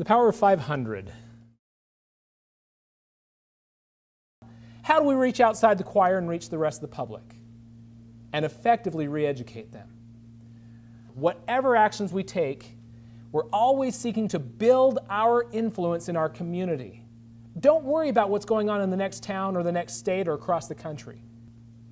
The power of 500. How do we reach outside the choir and reach the rest of the public and effectively re-educate them? Whatever actions we take, we're always seeking to build our influence in our community. Don't worry about what's going on in the next town or the next state or across the country.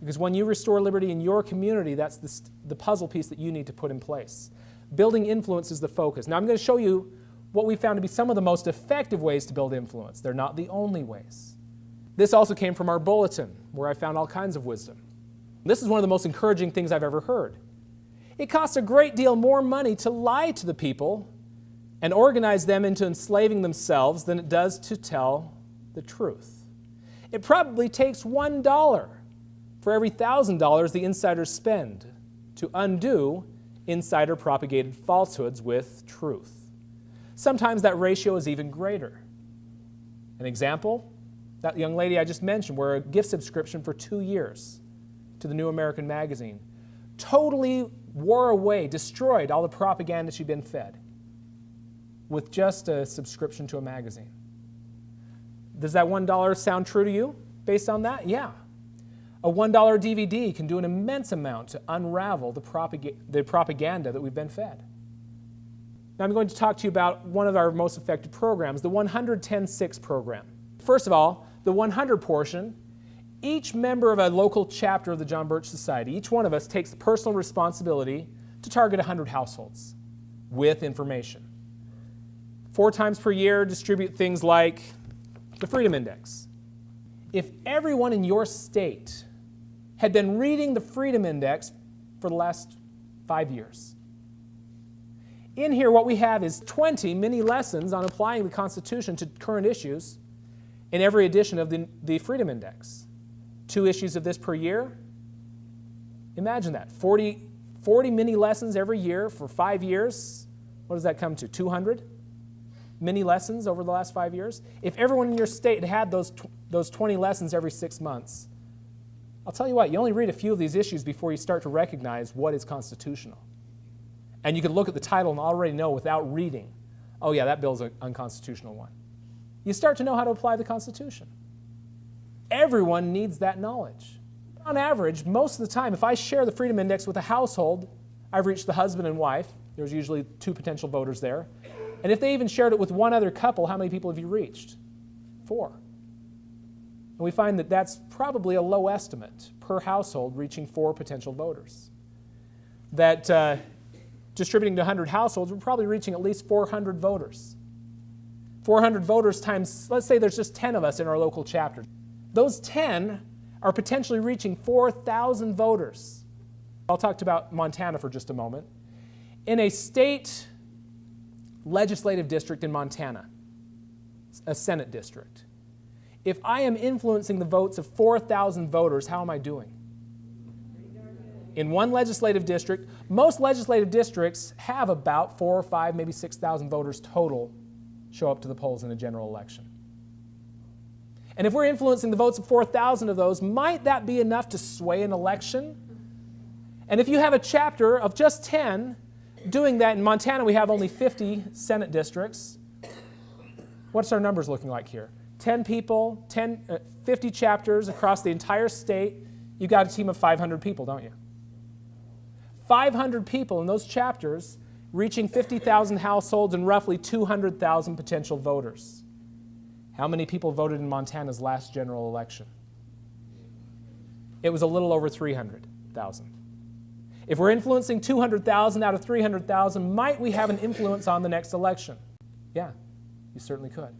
Because when you restore liberty in your community, that's the puzzle piece that you need to put in place. Building influence is the focus. Now I'm going to show you what we found to be some of the most effective ways to build influence. They're not the only ways. This also came from our bulletin, where I found all kinds of wisdom. This is one of the most encouraging things I've ever heard. It costs a great deal more money to lie to the people and organize them into enslaving themselves than it does to tell the truth. It probably takes $1 for every $1,000 the insiders spend to undo insider-propagated falsehoods with truth. Sometimes that ratio is even greater. An example, that young lady I just mentioned, where a gift subscription for 2 years to the New American Magazine totally wore away, destroyed all the propaganda she'd been fed with just a subscription to a magazine. Does that $1 sound true to you based on that? Yeah. A $1 DVD can do an immense amount to unravel the propaganda that we've been fed. Now I'm going to talk to you about one of our most effective programs, the 110-6 program. First of all, the 100 portion, each member of a local chapter of the John Birch Society, each one of us takes the personal responsibility to target 100 households with information. 4 times per year, distribute things like the Freedom Index. If everyone in your state had been reading the Freedom Index for the last 5 years, in here what we have is 20 mini lessons on applying the Constitution to current issues in every edition of the Freedom Index. 2 issues of this per year. Imagine that, 40 mini lessons every year for 5 years. What does that come to, 200 mini lessons over the last 5 years? If everyone in your state had those 20 lessons every 6 months, I'll tell you what, you only read a few of these issues before you start to recognize what is constitutional. And you can look at the title and already know without reading, oh yeah, that bill's an unconstitutional one. You start to know how to apply the Constitution. Everyone needs that knowledge. On average, most of the time, if I share the Freedom Index with a household, I've reached the husband and wife. There's usually 2 potential voters there. And if they even shared it with one other couple, how many people have you reached? 4. And we find that that's probably a low estimate per household, reaching 4 potential voters. That distributing to 100 households, we're probably reaching at least 400 voters. 400 voters times, let's say there's just 10 of us in our local chapter. Those 10 are potentially reaching 4,000 voters. I'll talk about Montana for just a moment. In a state legislative district in Montana, a Senate district, if I am influencing the votes of 4,000 voters, how am I doing? In one legislative district, most legislative districts have about 4 or 5, maybe 6,000 voters total show up to the polls in a general election. And if we're influencing the votes of 4,000 of those, might that be enough to sway an election? And if you have a chapter of just 10 doing that, in Montana we have only 50 Senate districts, what's our numbers looking like here? 10 people, 50 chapters across the entire state, you've got a team of 500 people, don't you? 500 people in those chapters reaching 50,000 households and roughly 200,000 potential voters. How many people voted in Montana's last general election? It was a little over 300,000. If we're influencing 200,000 out of 300,000, might we have an influence on the next election? Yeah, you certainly could.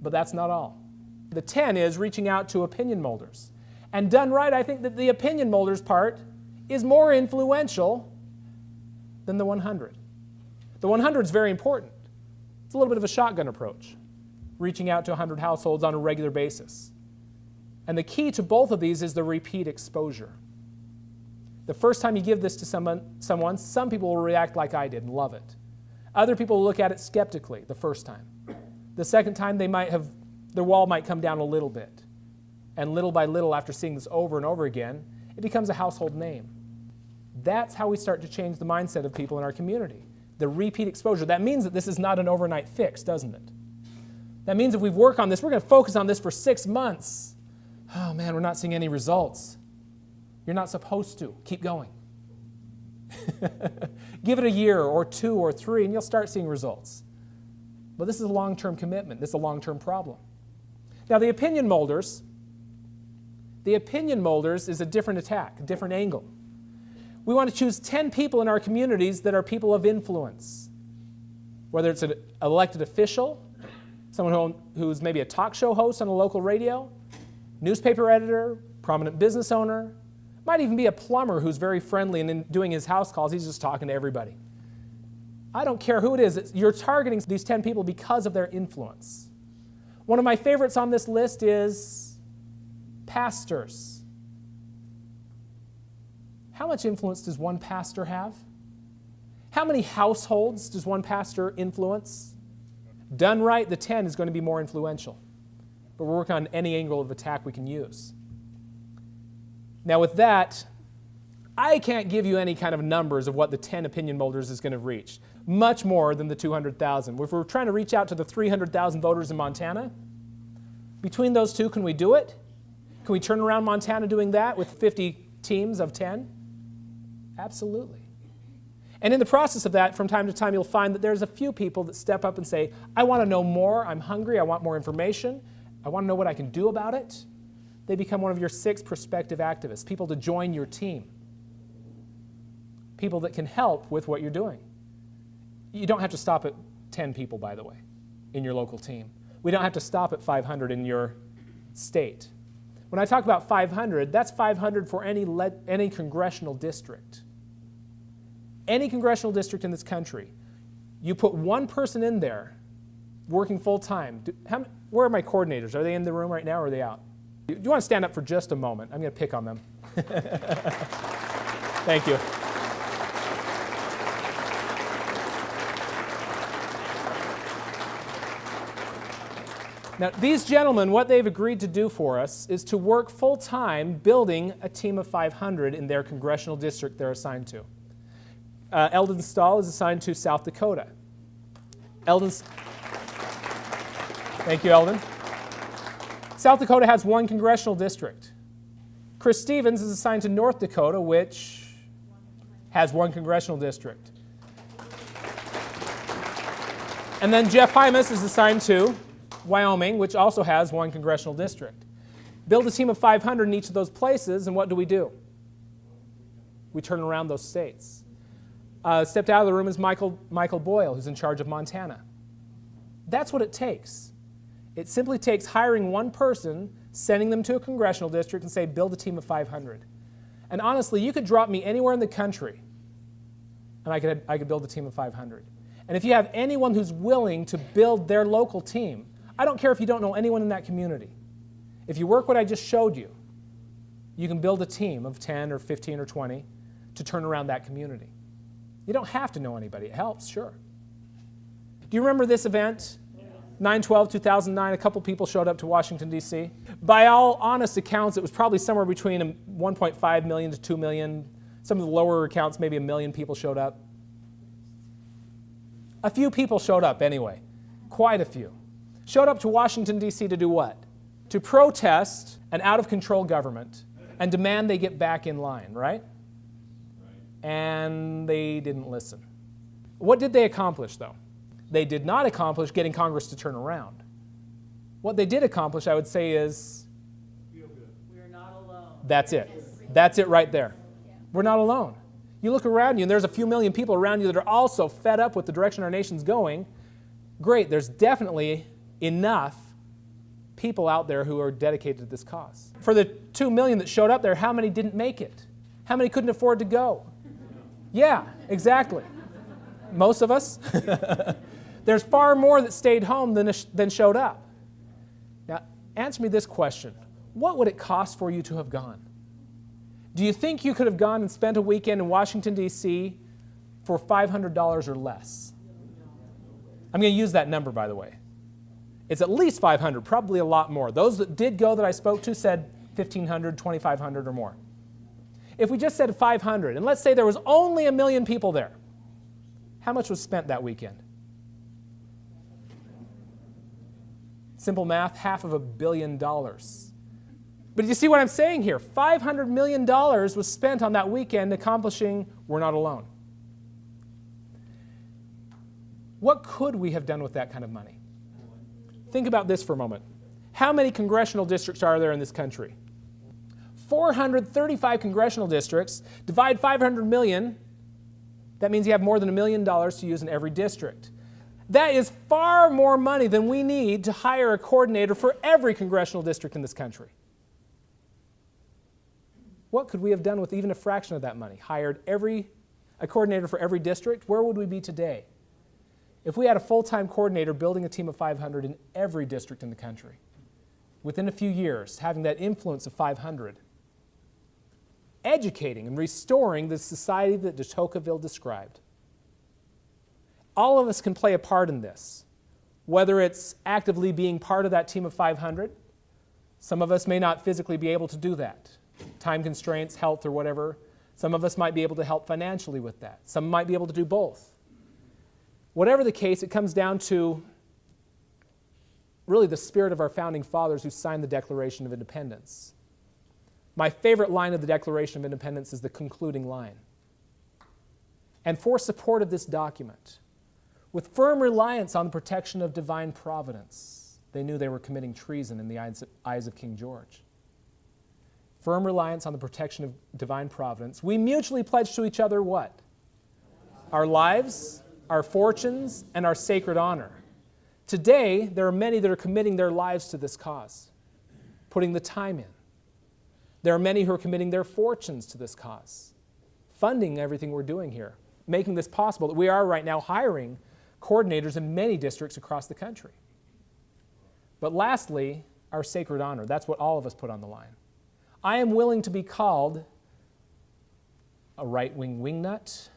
But that's not all. The 10 is reaching out to opinion molders. And done right, I think that the opinion molders part is more influential than the 100. The 100 is very important. It's a little bit of a shotgun approach, reaching out to 100 households on a regular basis. And the key to both of these is the repeat exposure. The first time you give this to someone, some people will react like I did and love it. Other people will look at it skeptically the first time. The second time, their wall might come down a little bit. And little by little, after seeing this over and over again, it becomes a household name. That's how we start to change the mindset of people in our community. the repeat exposure. That means that this is not an overnight fix, doesn't it? That means if we work on this, we're going to focus on this for 6 months. Oh man, we're not seeing any results. You're not supposed to. Keep going. Give it a year or 2 or 3 and you'll start seeing results. But this is a long-term commitment. This is a long-term problem. Now the opinion molders is a different attack, a different angle. We want to choose 10 people in our communities that are people of influence. Whether it's an elected official, someone who's maybe a talk show host on a local radio, newspaper editor, prominent business owner, might even be a plumber who's very friendly and in doing his house calls, he's just talking to everybody. I don't care who it is, you're targeting these 10 people because of their influence. One of my favorites on this list is pastors. How much influence does one pastor have? How many households does one pastor influence? Done right, the 10 is going to be more influential. But we're working on any angle of attack we can use. Now with that, I can't give you any kind of numbers of what the 10 opinion molders is going to reach. Much more than the 200,000. If we're trying to reach out to the 300,000 voters in Montana, between those two, can we do it? Can we turn around Montana doing that with 50 teams of 10? Absolutely. And in the process of that, from time to time, you'll find that there's a few people that step up and say, I want to know more, I'm hungry, I want more information, I want to know what I can do about it. They become one of your 6 prospective activists, people to join your team, people that can help with what you're doing. You don't have to stop at 10 people, by the way, in your local team. We don't have to stop at 500 in your state. When I talk about 500, that's 500 for any congressional district. Any congressional district in this country. You put one person in there working full-time. Where are my coordinators? Are they in the room right now or are they out? Do you want to stand up for just a moment? I'm going to pick on them. Thank you. Now, these gentlemen, what they've agreed to do for us is to work full-time building a team of 500 in their congressional district they're assigned to. Eldon Stahl is assigned to South Dakota. Thank you, Eldon. South Dakota has 1 congressional district. Chris Stevens is assigned to North Dakota, which has 1 congressional district. And then Jeff Hymas is assigned to Wyoming, which also has 1 congressional district. Build a team of 500 in each of those places, and what do? We turn around those states. Stepped out of the room is Michael Boyle, who's in charge of Montana. That's what it takes. It simply takes hiring one person, sending them to a congressional district, and say, build a team of 500. And honestly, you could drop me anywhere in the country, and I could build a team of 500. And if you have anyone who's willing to build their local team, I don't care if you don't know anyone in that community. If you work what I just showed you, you can build a team of 10 or 15 or 20 to turn around that community. You don't have to know anybody. It helps, sure. Do you remember this event? 9/12/2009, a couple people showed up to Washington, D.C. By all honest accounts, it was probably somewhere between 1.5 million to 2 million. Some of the lower accounts, maybe 1 million people showed up. A few people showed up anyway, quite a few. Showed up to Washington, D.C. to do what? To protest an out-of-control government and demand they get back in line, right? And they didn't listen. What did they accomplish, though? They did not accomplish getting Congress to turn around. What they did accomplish, I would say, is we're not alone. That's it. That's it right there. We're not alone. You look around you, and there's a few million people around you that are also fed up with the direction our nation's going. Great, there's definitely enough people out there who are dedicated to this cause. For the 2 million that showed up there, how many didn't make it? How many couldn't afford to go? Yeah, exactly. Most of us. There's far more that stayed home than showed up. Now, answer me this question. What would it cost for you to have gone? Do you think you could have gone and spent a weekend in Washington, D.C. for $500 or less? I'm going to use that number, by the way. It's at least $500, probably a lot more. Those that did go that I spoke to said $1,500, $2,500 or more. If we just said 500, and let's say there was only 1 million people there, How much was spent that weekend? Simple math, $500 million. But you see what I'm saying here? $500 million was spent on that weekend accomplishing We're Not Alone. What could we have done with that kind of money? Think about this for a moment. How many congressional districts are there in this country? 435 congressional districts. Divide 500 million. That means you have more than $1 million to use in every district. That is far more money than we need to hire a coordinator for every congressional district in this country. What could we have done with even a fraction of that money? Hired a coordinator for every district? Where would we be today? If we had a full-time coordinator building a team of 500 in every district in the country, within a few years, having that influence of 500, educating and restoring the society that de Tocqueville described. All of us can play a part in this, whether it's actively being part of that team of 500. Some of us may not physically be able to do that. Time constraints, health, or whatever. Some of us might be able to help financially with that. Some might be able to do both. Whatever the case, it comes down to really the spirit of our founding fathers who signed the Declaration of Independence. My favorite line of the Declaration of Independence is the concluding line. And for support of this document, with firm reliance on the protection of divine providence, they knew they were committing treason in the eyes of King George. Firm reliance on the protection of divine providence, we mutually pledge to each other what? Our lives, our fortunes, and our sacred honor. Today, there are many that are committing their lives to this cause, putting the time in. There are many who are committing their fortunes to this cause, funding everything we're doing here, making this possible. We are right now hiring coordinators in many districts across the country. But lastly, our sacred honor. That's what all of us put on the line. I am willing to be called a right-wing wingnut,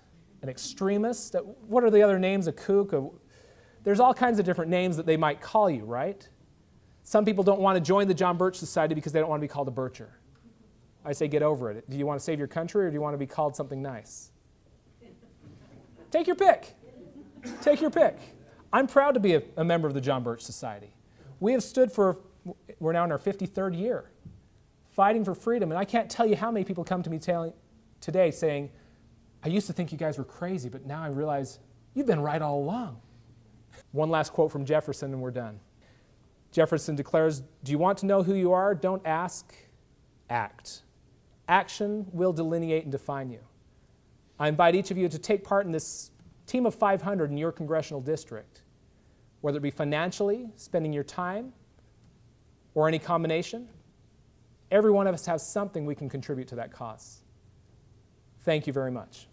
an extremist. What are the other names? A kook? There's all kinds of different names that they might call you, right? Some people don't want to join the John Birch Society because they don't want to be called a Bircher. I say get over it. Do you want to save your country or do you want to be called something nice? Take your pick. Take your pick. I'm proud to be a member of the John Birch Society. We have stood for, we're now in our 53rd year, fighting for freedom. And I can't tell you how many people come to me today saying, I used to think you guys were crazy, but now I realize you've been right all along. One last quote from Jefferson and we're done. Jefferson declares, do you want to know who you are? Don't ask, act. Action will delineate and define you. I invite each of you to take part in this team of 500 in your congressional district, whether it be financially, spending your time, or any combination. Every one of us has something we can contribute to that cause. Thank you very much.